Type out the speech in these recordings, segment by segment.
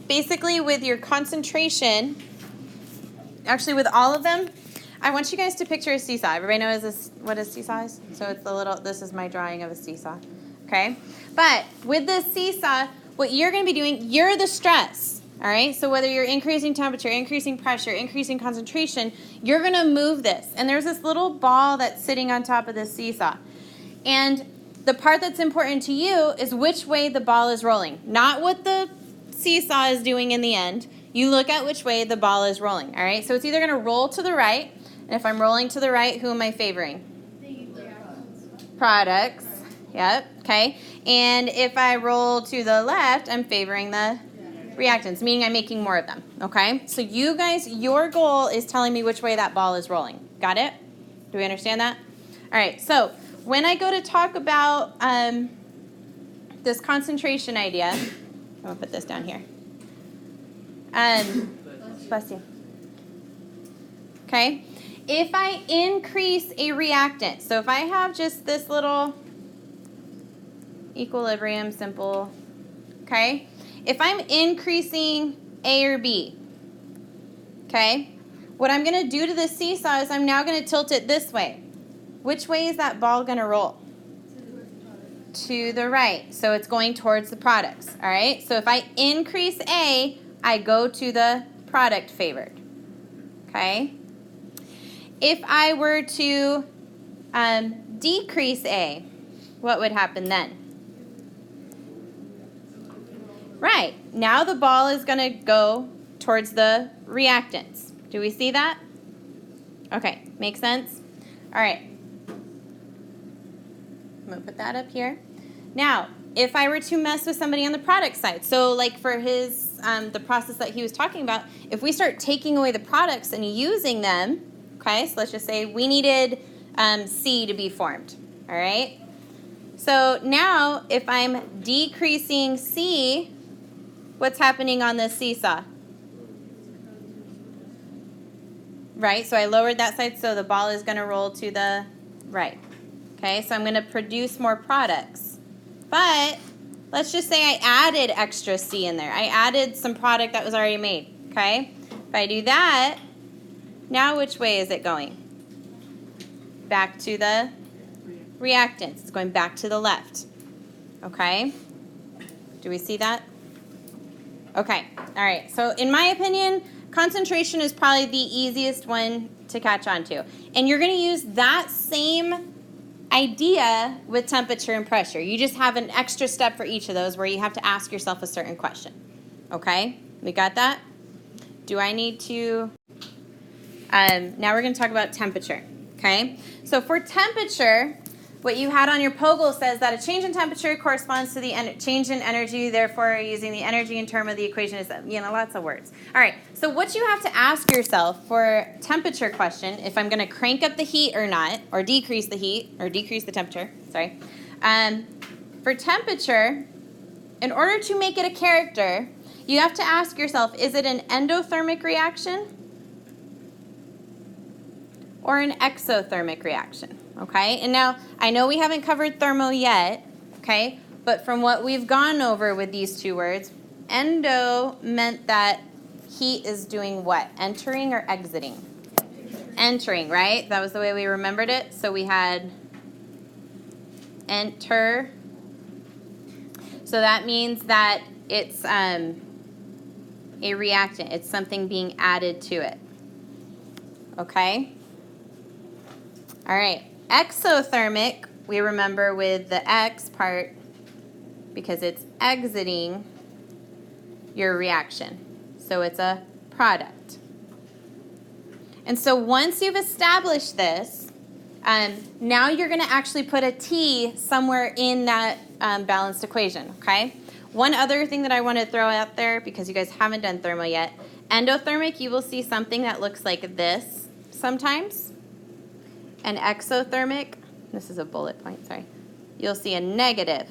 basically with your concentration, actually with all of them, I want you guys to picture a seesaw. Everybody knows this, what a seesaw is? So it's the little, this is my drawing of a seesaw, okay? But with this seesaw, what you're going to be doing, you're the stress, all right? So whether you're increasing temperature, increasing pressure, increasing concentration, you're going to move this. And there's this little ball that's sitting on top of this seesaw. And the part that's important to you is which way the ball is rolling, not what the seesaw is doing in the end. You look at which way the ball is rolling, all right? So it's either going to roll to the right, and if I'm rolling to the right, who am I favoring? Products. Yep, okay. And if I roll to the left, I'm favoring the reactants, meaning I'm making more of them, okay? So you guys, your goal is telling me which way that ball is rolling. Got it? Do we understand that? All right, so when I go to talk about this concentration idea, I'm going to put this down here. Bless you. Okay? If I increase a reactant, so if I have just this little equilibrium, simple, okay? If I'm increasing A or B, okay? What I'm going to do to this seesaw is I'm now going to tilt it this way. Which way is that ball going to roll? To the right. So it's going towards the products, all right? So if I increase A, I go to the product favored, okay? If I were to decrease A, what would happen then? Right. Now the ball is going to go towards the reactants. Do we see that? Okay. Makes sense? All right. I'm going to put that up here. Now, if I were to mess with somebody on the product side, so like for his, the process that he was talking about, if we start taking away the products and using them, okay, so let's just say we needed C to be formed, all right? So now if I'm decreasing C, what's happening on this seesaw? Right, so I lowered that side, so the ball is going to roll to the right. Okay, so I'm going to produce more products. But let's just say I added extra C in there. I added some product that was already made, okay? If I do that, now which way is it going? Back to the reactants. It's going back to the left, okay? Do we see that? Okay, all right. So in my opinion, concentration is probably the easiest one to catch on to. And you're going to use that same idea with temperature and pressure. You just have an extra step for each of those where you have to ask yourself a certain question. Okay, we got that? Do I need to... now we're going to talk about temperature. Okay, so for temperature, what you had on your POGL says that a change in temperature corresponds to the change in energy, therefore using the energy in term of the equation is, lots of words. All right, so what you have to ask yourself for temperature question, if I'm going to crank up the heat or not, or decrease the heat, or decrease the temperature, sorry. For temperature, in order to make it a character, you have to ask yourself, is it an endothermic reaction or an exothermic reaction? Okay, and now I know we haven't covered thermo yet, okay, but from what we've gone over with these two words, endo meant that heat is doing what? Entering or exiting? Entering, right? That was the way we remembered it. So we had enter. So that means that it's a reactant. It's something being added to it. Okay? All right. Exothermic, we remember with the X part because it's exiting your reaction. So it's a product. And so once you've established this, now you're going to actually put a T somewhere in that balanced equation, okay? One other thing that I want to throw out there, because you guys haven't done thermo yet, endothermic, you will see something that looks like this sometimes. And exothermic, this is a bullet point, sorry, you'll see a negative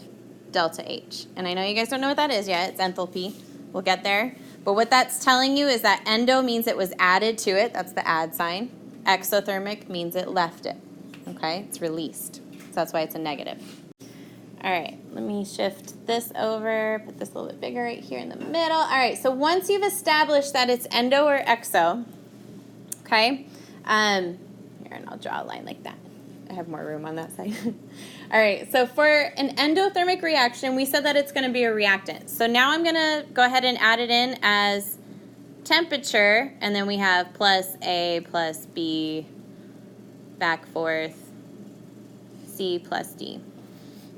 delta H. And I know you guys don't know what that is yet. It's enthalpy. We'll get there. But what that's telling you is that endo means it was added to it. That's the add sign. Exothermic means it left it. Okay? It's released. So that's why it's a negative. All right, let me shift this over, put this a little bit bigger right here in the middle. All right, so once you've established that it's endo or exo, okay, here, and I'll draw a line like that. I have more room on that side. All right, so for an endothermic reaction, we said that it's going to be a reactant. So now I'm going to go ahead and add it in as temperature, and then we have plus A plus B, back forth, C plus D.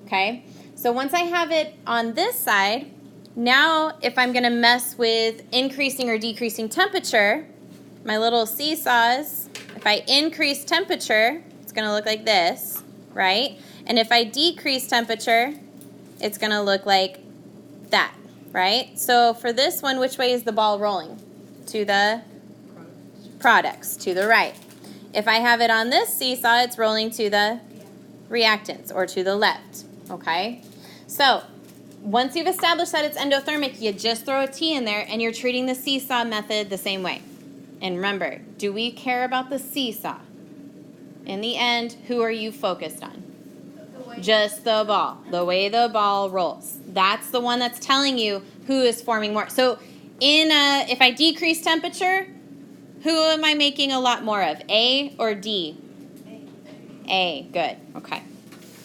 Okay, so once I have it on this side, now if I'm going to mess with increasing or decreasing temperature, my little seesaws, if I increase temperature, it's going to look like this, right? And if I decrease temperature, it's going to look like that, right? So for this one, which way is the ball rolling? To the products, to the right. If I have it on this seesaw, it's rolling to the reactants, or to the left, okay? So once you've established that it's endothermic, you just throw a T in there, and you're treating the seesaw method the same way. And remember, do we care about the seesaw? In the end, who are you focused on? Just the ball, the way the ball rolls. That's the one that's telling you who is forming more. So if I decrease temperature, who am I making a lot more of, A or D? A, good, okay.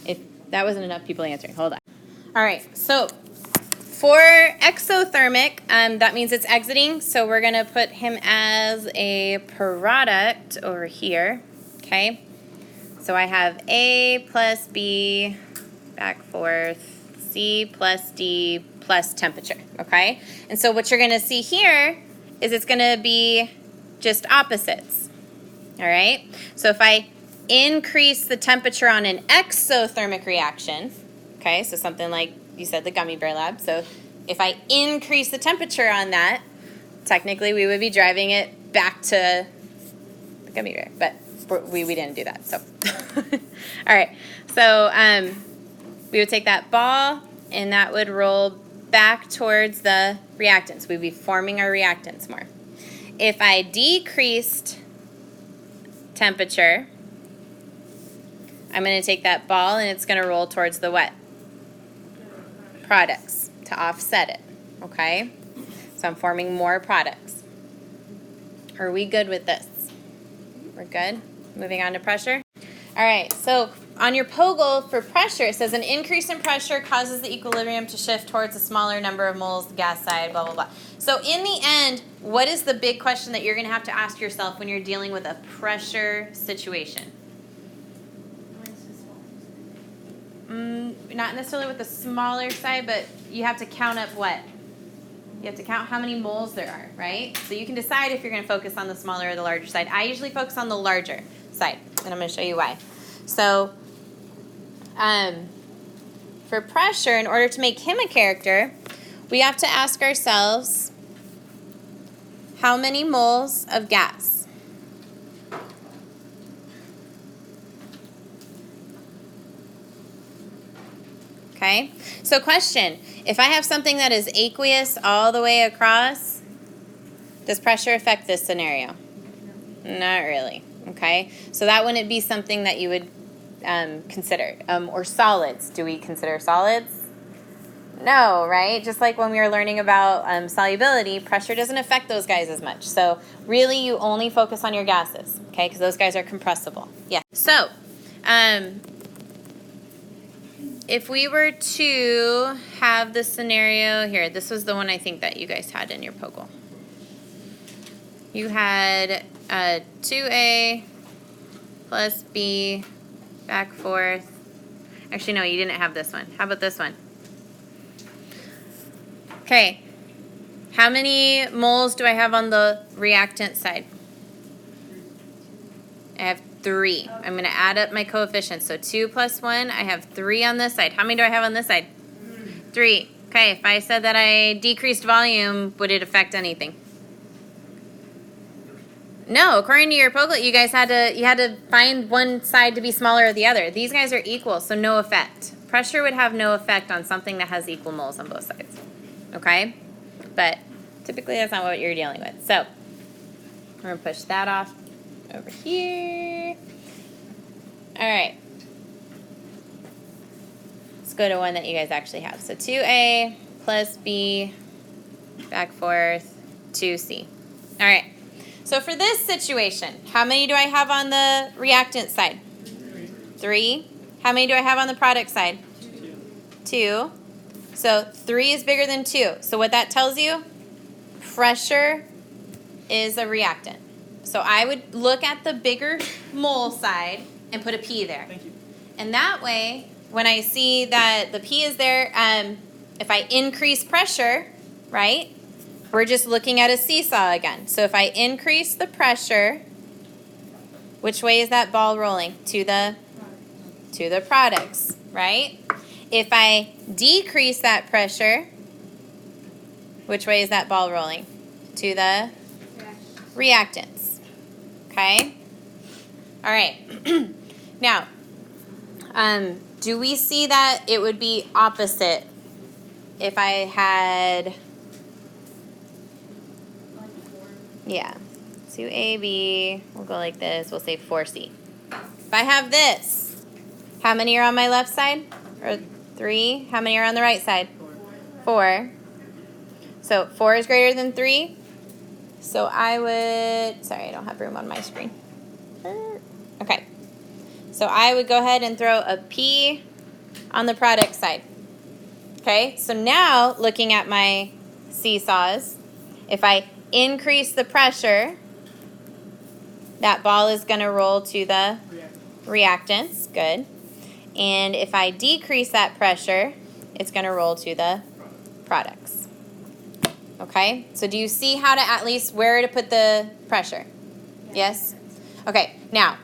If that wasn't enough people answering, hold on. All right, so for exothermic, that means it's exiting, so we're gonna put him as a product over here, okay? So I have A plus B, back forth, C plus D plus temperature, okay? And so what you're gonna see here is it's gonna be just opposites, all right? So if I increase the temperature on an exothermic reaction, okay, so something like you said the gummy bear lab, so if I increase the temperature on that, technically we would be driving it back to the gummy bear, but we didn't do that, so. All right, so we would take that ball and that would roll back towards the reactants. We'd be forming our reactants more. If I decreased temperature, I'm going to take that ball and it's going to roll towards the wet products to offset it, okay? So I'm forming more products. Are we good with this? We're good? Moving on to pressure. All right, so on your POGL for pressure, it says an increase in pressure causes the equilibrium to shift towards a smaller number of moles, the gas side, blah, blah, blah. So in the end, what is the big question that you're going to have to ask yourself when you're dealing with a pressure situation? Not necessarily with the smaller side, but you have to count up what? You have to count how many moles there are, right? So you can decide if you're going to focus on the smaller or the larger side. I usually focus on the larger side, and I'm going to show you why. So for pressure, in order to make him a character, we have to ask ourselves how many moles of gas? Okay, so question, if I have something that is aqueous all the way across, does pressure affect this scenario? Not really, okay? So that wouldn't be something that you would consider. Or solids, do we consider solids? No, right? Just like when we were learning about solubility, pressure doesn't affect those guys as much. So really you only focus on your gases, okay? Because those guys are compressible. Yeah, so if we were to have the scenario here, this was the one I think that you guys had in your POGL. You had 2A plus B back forth. Actually, no, you didn't have this one. How about this one? Okay. How many moles do I have on the reactant side? I have 3. I'm going to add up my coefficients. So 2 plus 1, I have 3 on this side. How many do I have on this side? 3. Okay, if I said that I decreased volume, would it affect anything? No, according to your POGL, you guys had to find one side to be smaller or the other. These guys are equal, so no effect. Pressure would have no effect on something that has equal moles on both sides. Okay? But typically that's not what you're dealing with. So we're going to push that off over here. All right. go to one that you guys actually have. So 2A plus B, back forth, 2C. All right. So for this situation, how many do I have on the reactant side? 3. How many do I have on the product side? 2. So 3 is bigger than 2. So what that tells you, pressure is a reactant. So I would look at the bigger mole side and put a P there. Thank you. And that way, when I see that the P is there, if I increase pressure, right, we're just looking at a seesaw again. So if I increase the pressure, which way is that ball rolling? To the products, right? If I decrease that pressure, which way is that ball rolling? To the reactants. Okay? All right. Now, do we see that it would be opposite if I had, yeah, 2AB, we'll go like this, we'll say 4C. If I have this, how many are on my left side? Or 3? How many are on the right side? 4. So 4 is greater than 3. So I would, sorry, I don't have room on my screen. Okay. So I would go ahead and throw a P on the product side. Okay, so now looking at my seesaws, if I increase the pressure, that ball is going to roll to the reactants. Good. And if I decrease that pressure, it's going to roll to the products. Okay, so do you see how to at least where to put the pressure? Yes? Okay, now,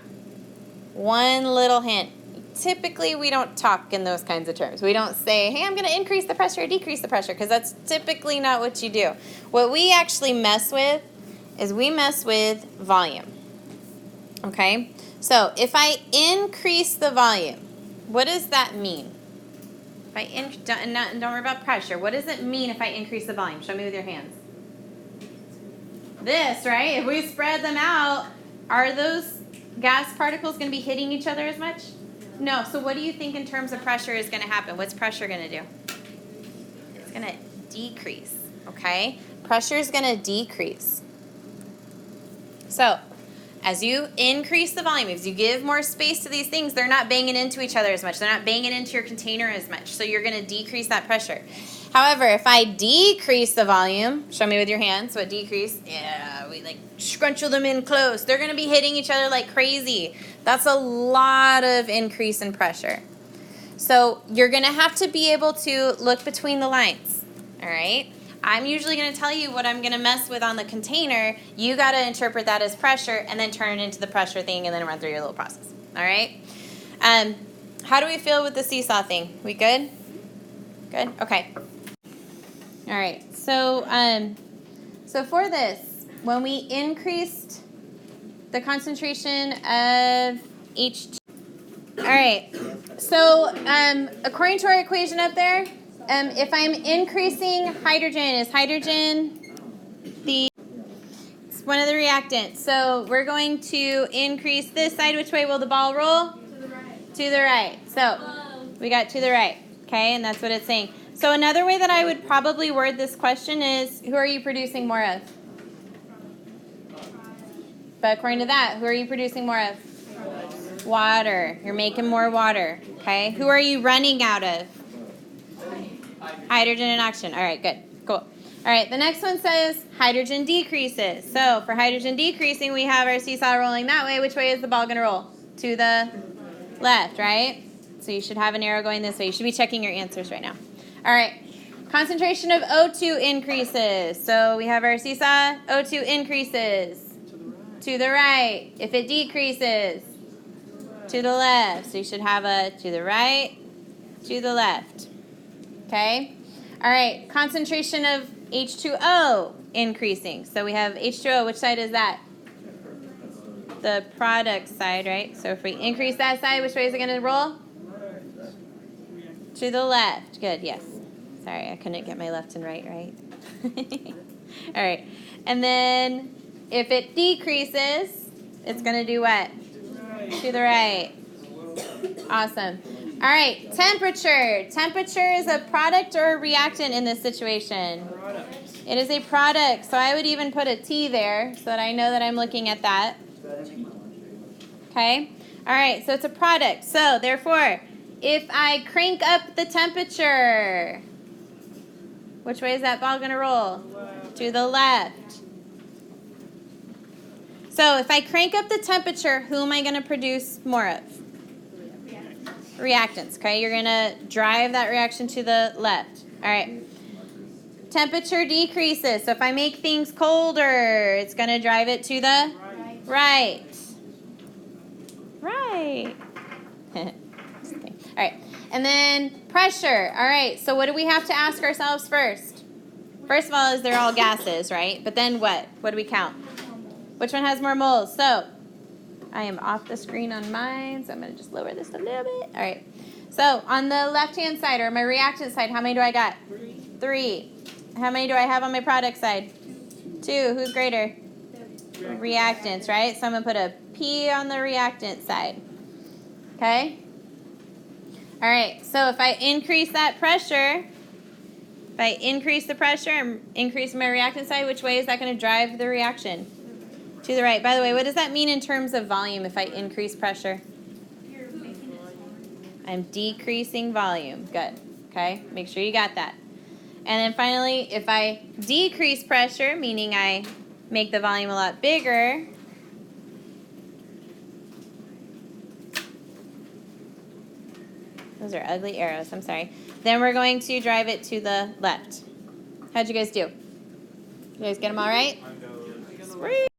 one little hint. Typically, we don't talk in those kinds of terms. We don't say, hey, I'm going to increase the pressure or decrease the pressure, because that's typically not what you do. What we actually mess with is we mess with volume. Okay? So if I increase the volume, what does that mean? If I don't worry about pressure. What does it mean if I increase the volume? Show me with your hands. This, right? If we spread them out, are those gas particles going to be hitting each other as much? No. So what do you think in terms of pressure is going to happen? What's pressure going to do? It's going to decrease, okay? Pressure is going to decrease. So as you increase the volume, as you give more space to these things, they're not banging into each other as much. They're not banging into your container as much. So you're going to decrease that pressure. However, if I decrease the volume, show me with your hands what decrease. Yeah, we like scrunchel them in close. They're going to be hitting each other like crazy. That's a lot of increase in pressure. So you're going to have to be able to look between the lines. All right? I'm usually going to tell you what I'm going to mess with on the container. You got to interpret that as pressure and then turn it into the pressure thing and then run through your little process. All right? How do we feel with the seesaw thing? We good? Good? Okay. All right. So for this, when we increased the concentration of H2. All right. So according to our equation up there, if I'm increasing hydrogen, is hydrogen it's one of the reactants. So we're going to increase this side. Which way will the ball roll? To the right. To the right. So we got to the right. Okay, and that's what it's saying. So another way that I would probably word this question is, who are you producing more of? But according to that, who are you producing more of? Water. You're making more water. Okay, who are you running out of? Hydrogen and oxygen. All right, good. Cool. All right, the next one says hydrogen decreases. So for hydrogen decreasing, we have our seesaw rolling that way. Which way is the ball going to roll? To the left, right? So you should have an arrow going this way. You should be checking your answers right now. All right. Concentration of O2 increases. So we have our seesaw. O2 increases. To the right. If it decreases, to the left. So you should have a to the right, to the left. Okay? All right. Concentration of H2O increasing. So we have H2O. Which side is that? The product side, right? So if we increase that side, which way is it going to roll? To the left. Good, yes. Sorry, I couldn't get my left and right. All right. And then if it decreases, it's going to do what? To the right. Awesome. All right, temperature. Temperature is a product or a reactant in this situation? Product. It is a product, so I would even put a T there so that I know that I'm looking at that. Okay? All right, so it's a product. So, therefore, if I crank up the temperature, which way is that ball going to roll? To the left. So, if I crank up the temperature, who am I going to produce more of? Reactants, okay? You're going to drive that reaction to the left. All right. Temperature decreases. So if I make things colder, it's going to drive it to the right. Right. Okay. All right. And then pressure. All right. So what do we have to ask ourselves first? First of all, is they're all gases, right? But then what? What do we count? Which one has more moles? So I am off the screen on mine, so I'm going to just lower this a little bit. All right. So on the left-hand side, or my reactant side, how many do I got? 3. How many do I have on my product side? 2. Who's greater? Reactants, right? So I'm going to put a P on the reactant side. Okay? All right. So if I increase that pressure, if I increase the pressure and increase my reactant side, which way is that going to drive the reaction? To the right. By the way, what does that mean in terms of volume if I increase pressure? I'm decreasing volume. Good. Okay? Make sure you got that. And then finally, if I decrease pressure, meaning I make the volume a lot bigger, those are ugly arrows, I'm sorry. Then we're going to drive it to the left. How'd you guys do? You guys get them all right? Sweet.